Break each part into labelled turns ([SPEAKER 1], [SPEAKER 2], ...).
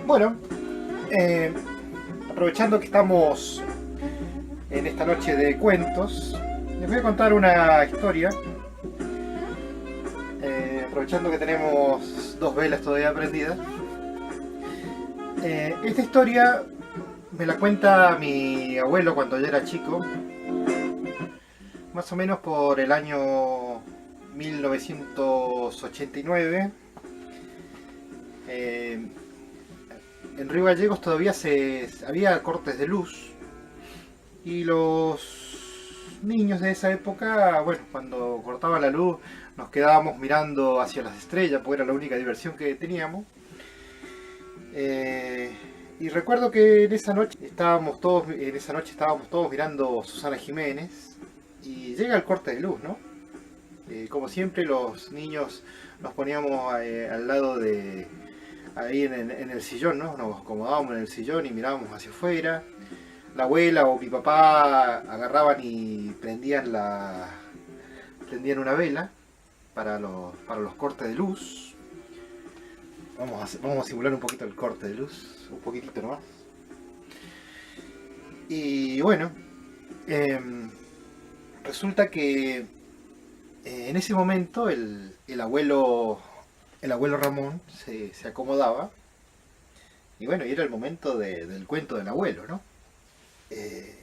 [SPEAKER 1] Bueno, eh, aprovechando que estamos en esta noche de cuentos, les voy a contar una historia. Aprovechando que tenemos dos velas todavía prendidas. Esta historia me la cuenta mi abuelo cuando yo era chico, más o menos por el año 1989. Eh, en Río Gallegos todavía había cortes de luz y los niños de esa época, bueno, cuando cortaba la luz nos quedábamos mirando hacia las estrellas porque era la única diversión que teníamos. Eh, y recuerdo que en esa noche estábamos todos mirando Susana Jiménez y llega el corte de luz, ¿no? Como siempre los niños nos poníamos al lado de ahí en el sillón, ¿no? Nos acomodábamos en el sillón y mirábamos hacia afuera. La abuela o mi papá agarraban y prendían una vela para los cortes de luz. Vamos a simular un poquito el corte de luz, un poquitito nomás. Y bueno, em, resulta que en ese momento el abuelo Ramón se acomodaba. Y bueno, y era el momento del cuento del abuelo, ¿no? Eh,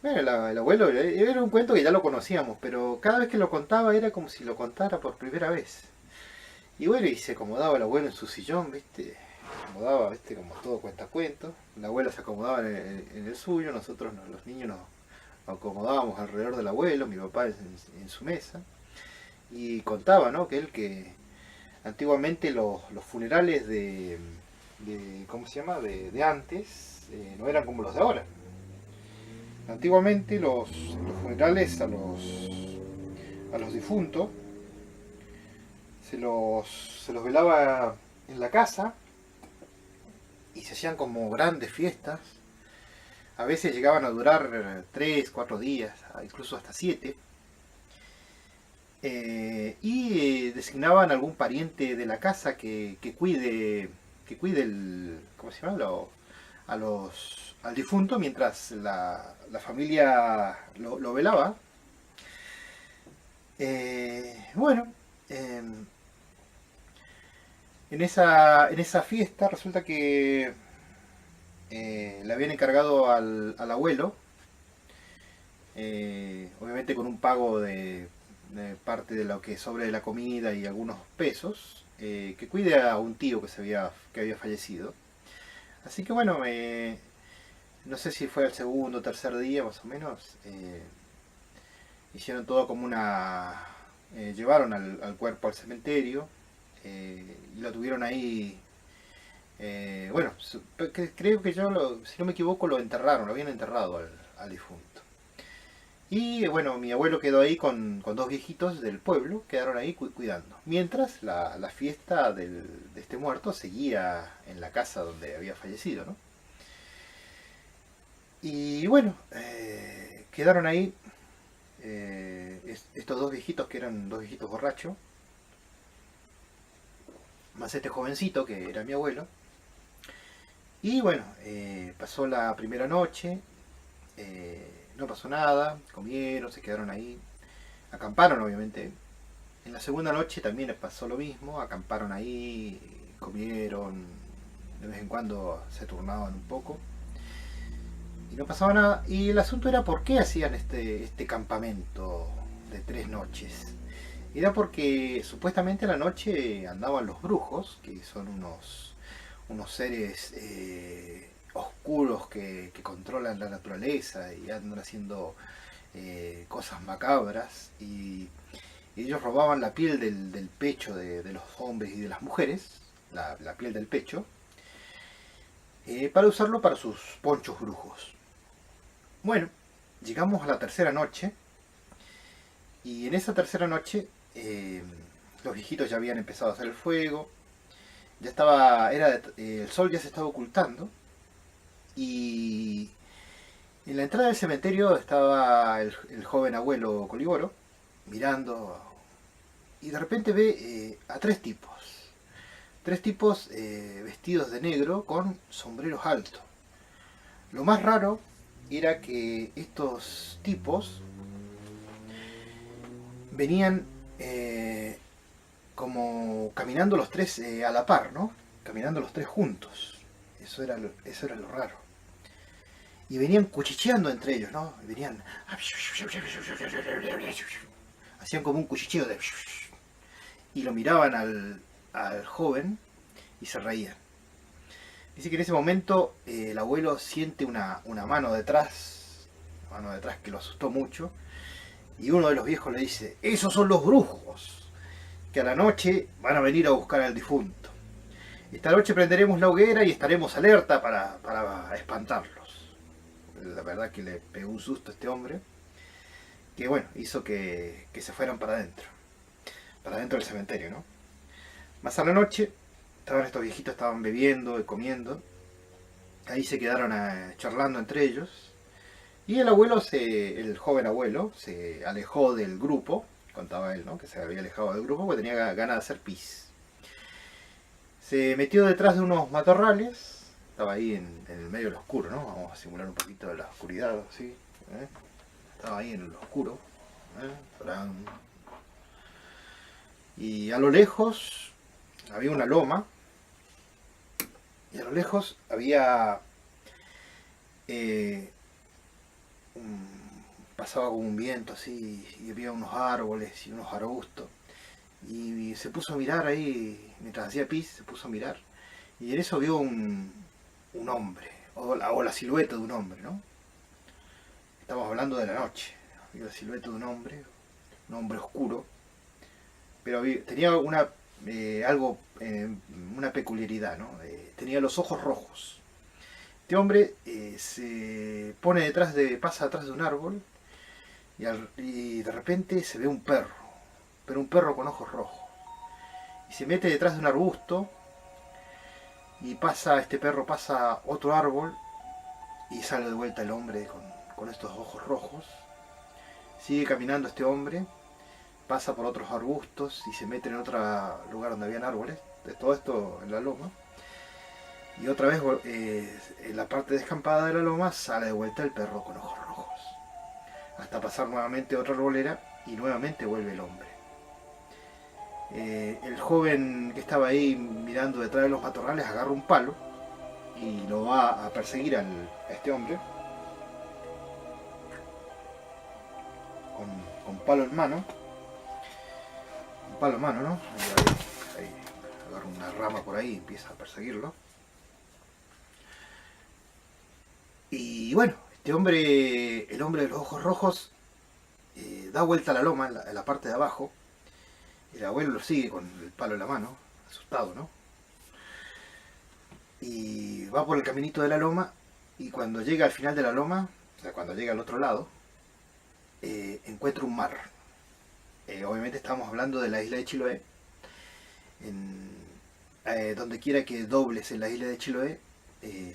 [SPEAKER 1] bueno, el abuelo era un cuento que ya lo conocíamos, pero cada vez que lo contaba era como si lo contara por primera vez. Y bueno, y se acomodaba el abuelo en su sillón, ¿viste? Se acomodaba, ¿viste? Como todo cuenta cuento. La abuela se acomodaba en el suyo, nosotros, los niños, nos acomodábamos alrededor del abuelo, mi papá en su mesa. Y contaba, ¿no? Que antiguamente los funerales ¿cómo se llama? De antes, no eran como los de ahora. Antiguamente los funerales a los difuntos se los velaba en la casa y se hacían como grandes fiestas. A veces llegaban a durar 3, 4 días, incluso hasta 7. Y designaban algún pariente de la casa que cuide ¿cómo se llama? Al difunto mientras la familia lo velaba. Bueno, en esa fiesta resulta que le habían encargado al abuelo, obviamente con un pago de parte de lo que sobre de la comida y algunos pesos, que cuide a un tío que había fallecido. Así que bueno, no sé si fue el segundo o tercer día más o menos, hicieron todo como llevaron al cuerpo al cementerio y lo tuvieron ahí. Bueno, creo que si no me equivoco, lo habían enterrado al difunto. Y bueno, mi abuelo quedó ahí con dos viejitos del pueblo, quedaron ahí cuidando. Mientras la fiesta de este muerto seguía en la casa donde había fallecido, ¿no? Y bueno, quedaron ahí estos dos viejitos que eran dos viejitos borrachos, más este jovencito que era mi abuelo. Y bueno, pasó la primera noche, no pasó nada, comieron, se quedaron ahí, acamparon obviamente. En la segunda noche también pasó lo mismo, acamparon ahí, comieron, de vez en cuando se turnaban un poco y no pasaba nada. Y el asunto era por qué hacían este campamento de 3 noches. Era porque supuestamente a la noche andaban los brujos, que son unos seres oscuros que controlan la naturaleza y andan haciendo cosas macabras. Y ellos robaban la piel del pecho de los hombres y de las mujeres, la piel del pecho, para usarlo para sus ponchos brujos. Bueno, llegamos a la tercera noche y en esa tercera noche los viejitos ya habían empezado a hacer el fuego, ya el sol ya se estaba ocultando y en la entrada del cementerio estaba el joven abuelo Coliboro mirando y de repente ve a tres tipos Tres tipos vestidos de negro con sombreros altos. Lo más raro era que estos tipos venían como caminando los tres a la par, ¿no? Caminando los tres juntos. Eso era lo raro. Y venían cuchicheando entre ellos, ¿no? Venían... Hacían como un cuchicheo de... Y lo miraban al joven y se reían. Dice que en ese momento el abuelo siente una mano detrás que lo asustó mucho. Y uno de los viejos le dice: esos son los brujos, que a la noche van a venir a buscar al difunto. Esta noche prenderemos la hoguera y estaremos alerta para espantarlos. La verdad que le pegó un susto a este hombre, que bueno, hizo que se fueran para adentro del cementerio, ¿no? Más a la noche, estos viejitos estaban bebiendo y comiendo. Ahí se quedaron charlando entre ellos. Y el joven abuelo, se alejó del grupo, contaba él, ¿no? Que se había alejado del grupo porque tenía ganas de hacer pis. Se metió detrás de unos matorrales, estaba ahí en el medio del oscuro, ¿no? Vamos a simular un poquito de la oscuridad, ¿sí? Estaba ahí en el oscuro. Y a lo lejos había una loma, y a lo lejos había... pasaba como un viento así, y había unos árboles y unos arbustos. Y se puso a mirar ahí, mientras hacía pis, se puso a mirar. Y en eso vio un hombre, o la silueta de un hombre, ¿no? Estamos hablando de la noche. Vio la silueta de un hombre oscuro. Pero tenía una peculiaridad, ¿no? Tenía los ojos rojos. Este hombre se pone pasa detrás de un árbol y de repente se ve un perro, pero un perro con ojos rojos. Y se mete detrás de un arbusto y este perro pasa otro árbol y sale de vuelta el hombre con estos ojos rojos. Sigue caminando este hombre, pasa por otros arbustos y se mete en otro lugar donde habían árboles, de todo esto en la loma. Y otra vez en la parte descampada de la loma sale de vuelta el perro con ojos rojos. Hasta pasar nuevamente otra arbolera y nuevamente vuelve el hombre. El joven que estaba ahí mirando detrás de los matorrales agarra un palo y lo va a perseguir a este hombre con palo en mano. Un palo en mano, ¿no? Ahí agarra una rama por ahí y empieza a perseguirlo. Y bueno, el hombre de los ojos rojos, da vuelta a la loma, en la parte de abajo. El abuelo lo sigue con el palo en la mano, asustado, ¿no? Y va por el caminito de la loma, y cuando llega al final de la loma, o sea, cuando llega al otro lado, encuentra un mar. Obviamente estamos hablando de la isla de Chiloé. Donde quiera que dobles en la isla de Chiloé,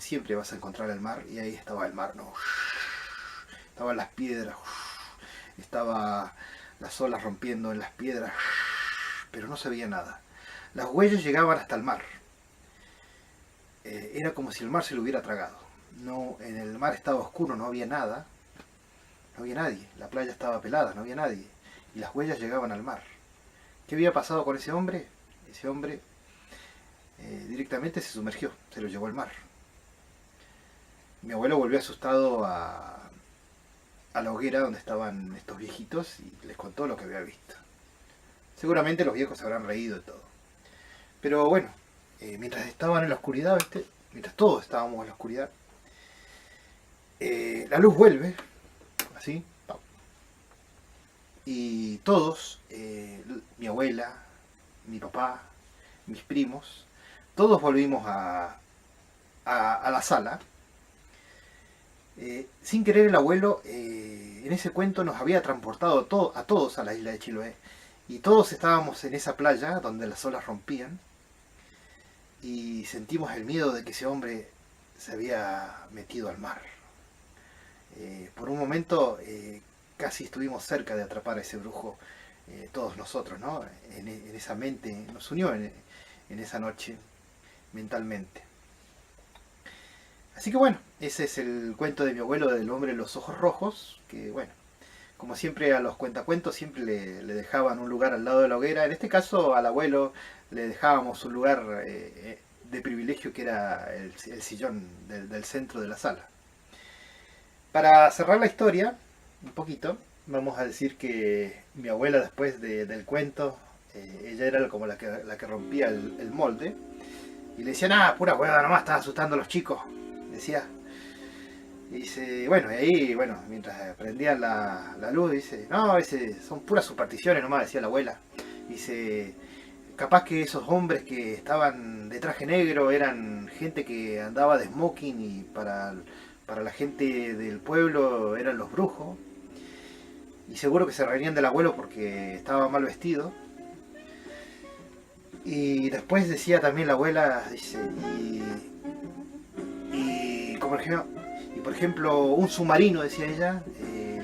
[SPEAKER 1] siempre vas a encontrar el mar, y ahí estaba el mar, ¿no? Estaban las piedras, estaba las olas rompiendo en las piedras, pero no se veía nada. Las huellas llegaban hasta el mar. Era como si el mar se lo hubiera tragado. No, en el mar estaba oscuro, no había nada, no había nadie. La playa estaba pelada, no había nadie. Y las huellas llegaban al mar. ¿Qué había pasado con ese hombre? Ese hombre directamente se sumergió, se lo llevó al mar. Mi abuelo volvió asustado a la hoguera donde estaban estos viejitos y les contó lo que había visto. Seguramente los viejos se habrán reído de todo. Pero bueno, mientras estaban en la oscuridad, mientras todos estábamos en la oscuridad, la luz vuelve, así, y todos, mi abuela, mi papá, mis primos, todos volvimos a la sala. Sin querer el abuelo en ese cuento nos había transportado a todos a la isla de Chiloé, y todos estábamos en esa playa donde las olas rompían, y sentimos el miedo de que ese hombre se había metido al mar. Por un momento casi estuvimos cerca de atrapar a ese brujo, todos nosotros, ¿no? En esa mente nos unió en esa noche mentalmente. Así que bueno, ese es el cuento de mi abuelo del hombre de los ojos rojos, que bueno, como siempre a los cuentacuentos siempre le dejaban un lugar al lado de la hoguera. En este caso al abuelo le dejábamos un lugar de privilegio que era el sillón del centro de la sala. Para cerrar la historia, un poquito, vamos a decir que mi abuela después del cuento, ella era como la que rompía el molde, y le decían, ah, pura hueá, nomás estás asustando a los chicos, decía. Y dice, bueno, y ahí, bueno, mientras prendían la luz, dice, no, son puras supersticiones nomás, decía la abuela. Dice, capaz que esos hombres que estaban de traje negro eran gente que andaba de smoking y para la gente del pueblo eran los brujos. Y seguro que se reirían del abuelo porque estaba mal vestido. Y después decía también la abuela, dice, por ejemplo, un submarino, decía ella,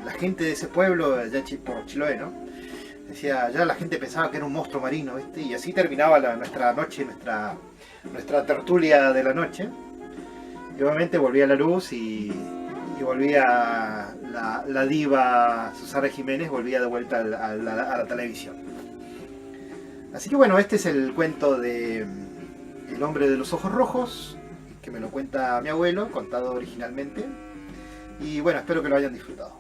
[SPEAKER 1] la gente de ese pueblo, allá por Chiloé, ¿no? Decía, ya la gente pensaba que era un monstruo marino, ¿viste? Y así terminaba nuestra noche, nuestra tertulia de la noche. Y obviamente volvía la luz y volvía la diva Susana Jiménez, volvía de vuelta a la televisión. Así que bueno, este es el cuento de El hombre de los ojos rojos, que me lo cuenta mi abuelo, contado originalmente. Y bueno, espero que lo hayan disfrutado.